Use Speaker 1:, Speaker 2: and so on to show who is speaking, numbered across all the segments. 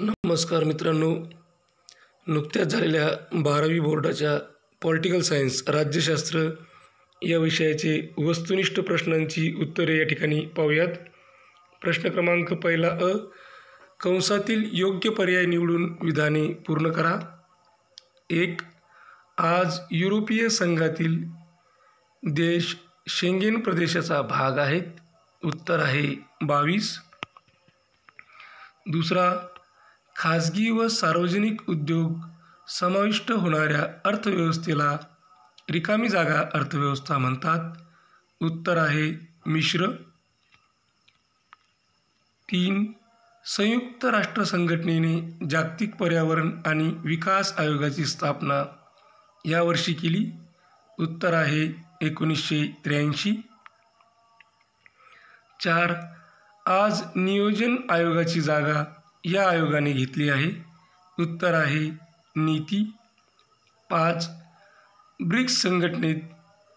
Speaker 1: नमस्कार मित्रांनो, नुकत्याच झालेल्या 12वी बोर्डाच्या पॉलिटिकल सायन्स राज्यशास्त्र या विषयाचे वस्तुनिष्ठ प्रश्नांची उत्तरे या ठिकाणी पाहूयात. प्रश्न क्रमांक पहिला अ. कंसातील योग्य पर्याय निवडून विधाने पूर्ण करा. 1. आज युरोपीय संघातील देश शेंगेन प्रदेशाचा भाग आहेत. उत्तर आहे 22. दुसरा, खाजगी व सार्वजनिक उद्योग समाविष्ट होणाऱ्या अर्थव्यवस्थेला रिकामी जागा अर्थव्यवस्था म्हणतात. उत्तर आहे मिश्र. 3. संयुक्त राष्ट्र संघटनेने जागतिक पर्यावरण आणि विकास आयोगाची स्थापना या वर्षी केली. उत्तर आहे 1983. 4. आज नियोजन आयोगाची जागा या आयोगाने घेतली आहे. उत्तर आहे नीती. 5. ब्रिक्स संघटनेत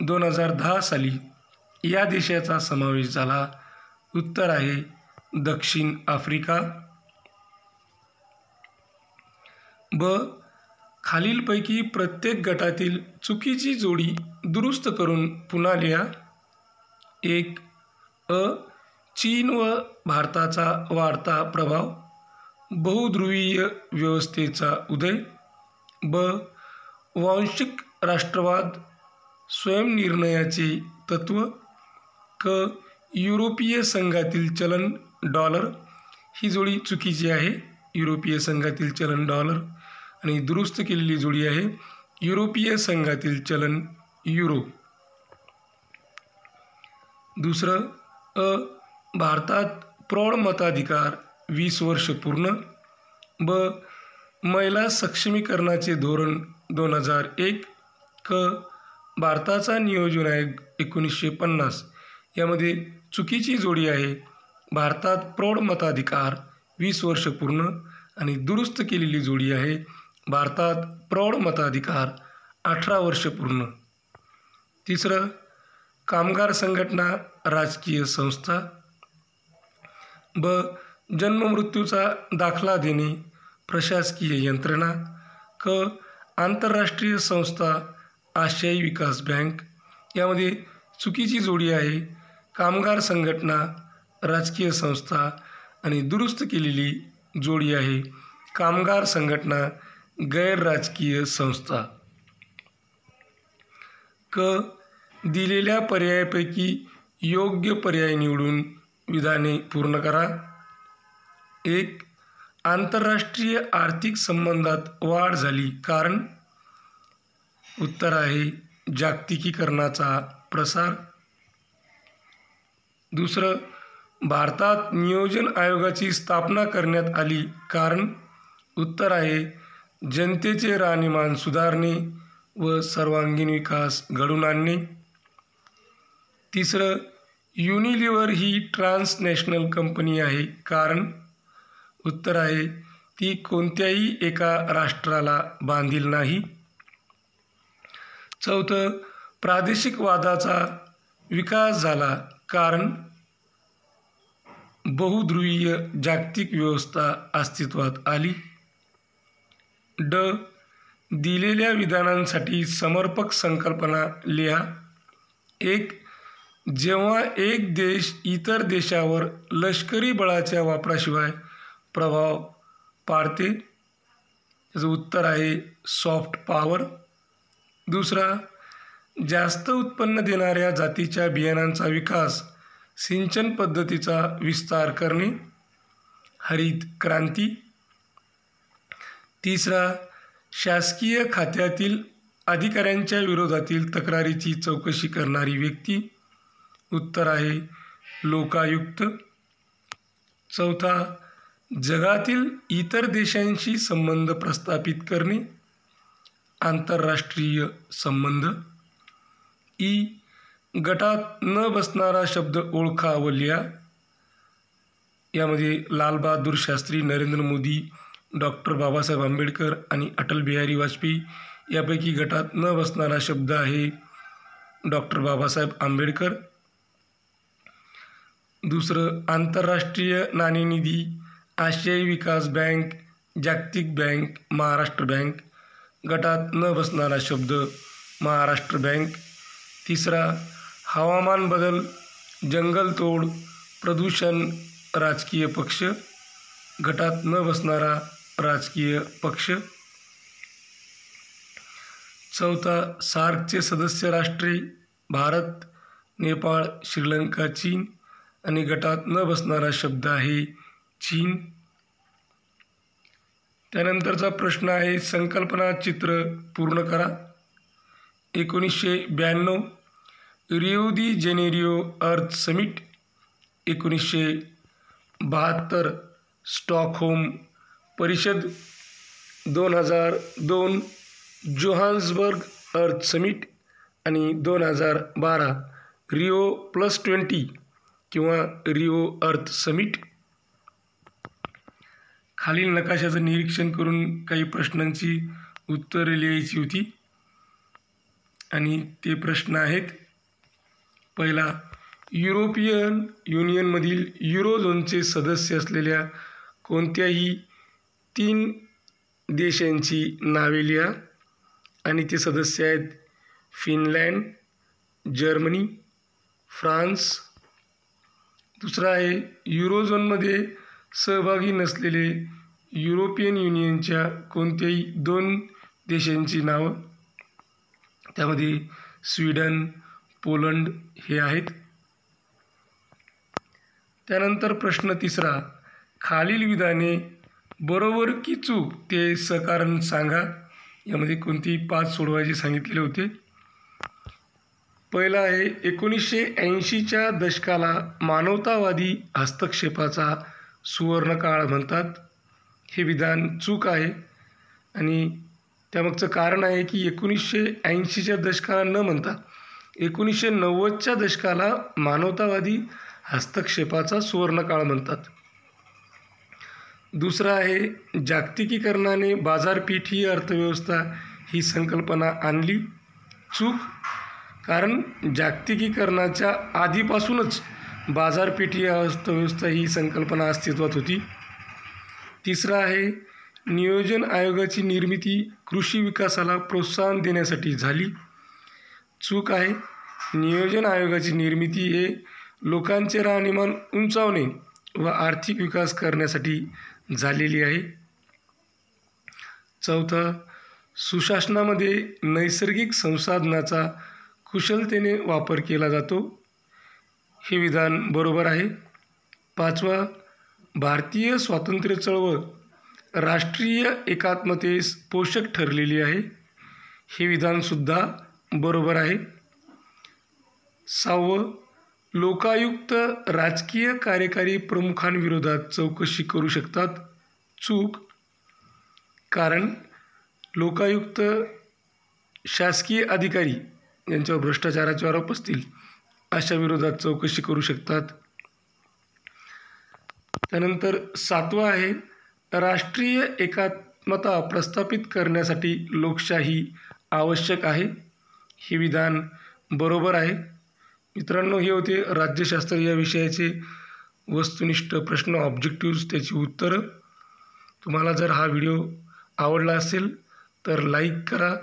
Speaker 1: 2010 साली या देशाचा समावेश झाला. उत्तर आहे दक्षिण आफ्रिका. ब. खालीलपैकी प्रत्येक गटातील चुकीची जोडी दुरुस्त करून पुन्हा लिहा. 1. अ. चीन व भारताचा वाढता प्रभाव. बहुध्रुवीय व्यवस्थेचा उदय. ब. वांशिक राष्ट्रवाद, स्वयंनिर्णयाचे तत्त्व. क. युरोपीय संघातील चलन डॉलर. ही जोडी चुकीची आहे. युरोपीय संघातील चलन डॉलर आणि दुरुस्त केलेली जोडी आहे युरोपीय संघातील चलन युरो. दुसरं अ. भारतात प्रौढ मताधिकार 20 वर्ष पूर्ण. ब. महिला सक्षमीकरणाचे धोरण 2001. क. भारताचा नियोजन आयोग 1950. यामध्ये चुकीची जोडी आहे. भारतात प्रौढ मताधिकार 20 वर्ष पूर्ण आणि दुरुस्त केलेली जोडी आहे भारतात प्रौढ मताधिकार 18 वर्ष पूर्ण. तिसरं, कामगार संघटना राजकीय संस्था. ब. जन्ममृत्यूचा दाखला देणे प्रशासकीय यंत्रणा. क. आंतरराष्ट्रीय संस्था आशियाई विकास बँक. यामध्ये चुकीची जोडी आहे. कामगार संघटना राजकीय संस्था आणि दुरुस्त केलेली जोडी आहे कामगार संघटना गैर राजकीय संस्था. क. दिलेल्या पर्यायापैकी योग्य पर्याय निवडून विधाने पूर्ण करा. 1. आंतरराष्ट्रीय आर्थिक संबंधात वाढ झाली कारण. उत्तर आहे जागतिकीकरणाचा प्रसार. दुसरं, भारतात नियोजन आयोगाची स्थापना करण्यात आली कारण. उत्तर आहे जनतेचे राहणीमान सुधारणे व सर्वांगीण विकास घडवून आणणे. तिसरं, युनिलिव्हर ही ट्रान्सनॅशनल कंपनी आहे कारण. उत्तर आहे ती कोणत्याही एका राष्ट्राला बांधील नाही. चौथं, प्रादेशिक वादाचा विकास झाला कारण. बहुध्रुवीय जागतिक व्यवस्था अस्तित्वात आली. ड. दिलेल्या विधानांसाठी समर्पक संकल्पना लिहा. 1. जेव्हा एक देश इतर देशावर लष्करी बळाच्या वापराशिवाय प्रभाव पाडते. त्याचं उत्तर आहे सॉफ्ट पॉवर. दुसरा, जास्त उत्पन्न देणाऱ्या जातीच्या बियाणांचा विकास, सिंचन पद्धतीचा विस्तार करणे, हरित क्रांती. तिसरा, शासकीय खात्यातील अधिकाऱ्यांच्या विरोधातील तक्रारीची चौकशी करणारी व्यक्ती. उत्तर आहे लोकायुक्त. चौथा, जगातील इतर देशांशी संबंध प्रस्थापित करणे, आंतरराष्ट्रीय संबंध. ई. गटात न बसणारा शब्द ओळखा व लिहा. यामध्ये लालबहादूर शास्त्री, नरेंद्र मोदी, डॉक्टर बाबासाहेब आंबेडकर आणि अटल बिहारी वाजपेयी यापैकी गटात न बसणारा शब्द आहे डॉक्टर बाबासाहेब आंबेडकर. दुसरं, आंतरराष्ट्रीय नाणेनिधी, आशियाई विकास बँक, जागतिक बँक, महाराष्ट्र बँक. गटात न बसणारा शब्द महाराष्ट्र बँक. तिसरा हवामान बदल, जंगलतोड, प्रदूषण, राजकीय पक्ष. गटात न बसणारा राजकीय पक्ष. चौथा सार्कचे सदस्य राष्ट्रे भारत, नेपाळ, श्रीलंका, चीन आणि गटात न बसणारा शब्द आहे चीन. त्यानंतरचा प्रश्न आहे संकल्पना चित्र पूर्ण करा. 1992 रिओ दी जेनेरिओ अर्थ समिट. 1972 स्टॉकहोम परिषद. 2002 जोहान्सबर्ग अर्थ समिट आणि 2012 रिओ+20 किंवा रिओ अर्थ समिट. खालील नकाशाचं निरीक्षण करून काही प्रश्नांची उत्तरे लिहायची होती आणि ते प्रश्न आहेत. पहिला, युरोपियन युनियनमधील युरोझोनचे सदस्य असलेल्या कोणत्याही 3 देशांची नावे लिहा आणि ते सदस्य आहेत फिनलँड, जर्मनी, फ्रान्स. दुसरा आहे युरोझोनमध्ये सहभागी नसलेले युरोपियन युनियनच्या कोणत्याही 2 देशांची नावं, त्यामध्ये स्वीडन, पोलंड हे आहेत. त्यानंतर प्रश्न तिसरा, खालील विधाने बरोबर की चूक ते सकारण सांगा. यामध्ये कोणती 5 सोडवायचे सांगितलेले होते. पहिला आहे 1980च्या दशकाला मानवतावादी हस्तक्षेपाचा सुवर्णकाळ म्हणतात. हे विधान चूक आहे आणि त्यामागचं कारण आहे की 1980च्या दशकाला न म्हणता 1990च्या दशकाला मानवतावादी हस्तक्षेपाचा सुवर्णकाळ म्हणतात. दुसरा आहे जागतिकीकरणाने बाजारपेठी अर्थव्यवस्था ही संकल्पना आणली. चूक, कारण जागतिकीकरणाच्या आधीपासूनच बाजारपेठी अर्थव्यवस्था ही संकल्पना अस्तित्वात होती. तिसरा आहे नियोजन आयोगाची निर्मिती कृषी विकासाला प्रोत्साहन देण्यासाठी झाली. चूक आहे, नियोजन आयोगाची निर्मिती हे लोकांचे राहणीमान उंचावणे व आर्थिक विकास करण्यासाठी झालेली आहे. चौथा, सुशासनामध्ये नैसर्गिक संसाधनाचा कुशलतेने वापर केला जातो. हे विधान बरोबर आहे. पाचवा, भारतीय स्वातंत्र्य चळवळ राष्ट्रीय एकात्मतेस पोषक ठरलेली आहे. हे विधानसुद्धा बरोबर आहे. 6वं, लोकायुक्त राजकीय कार्यकारी प्रमुखांविरोधात चौकशी करू शकतात. चूक, कारण लोकायुक्त शासकीय अधिकारी यांच्यावर भ्रष्टाचाराचे आरोप असतील अशा विरोधात चौकशी करू शकतात. त्यानंतर 7वं आहे राष्ट्रीय एकात्मता प्रस्थापित करण्यासाठी लोकशाही आवश्यक आहे. हे विधान बरोबर आहे. मित्रांनो, हे होते राज्यशास्त्र या विषयाचे वस्तुनिष्ठ प्रश्न, ऑब्जेक्टिव्ज, त्याची उत्तरं. तुम्हाला जर हा व्हिडिओ आवडला असेल तर लाईक करा,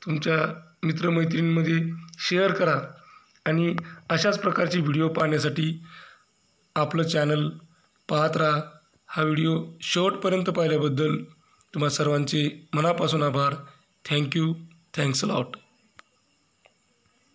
Speaker 1: तुमच्या मित्रमैत्रिणींमध्ये शेअर करा आणि अशाच प्रकारचे व्हिडिओ पाहण्यासाठी आपलं चॅनल पाहत राहा. हा व्हिडिओ शेवटपर्यंत पाहिल्याबद्दल तुम्हा सर्वांचे मनापासून आभार. थँक्यू. Thanks a lot.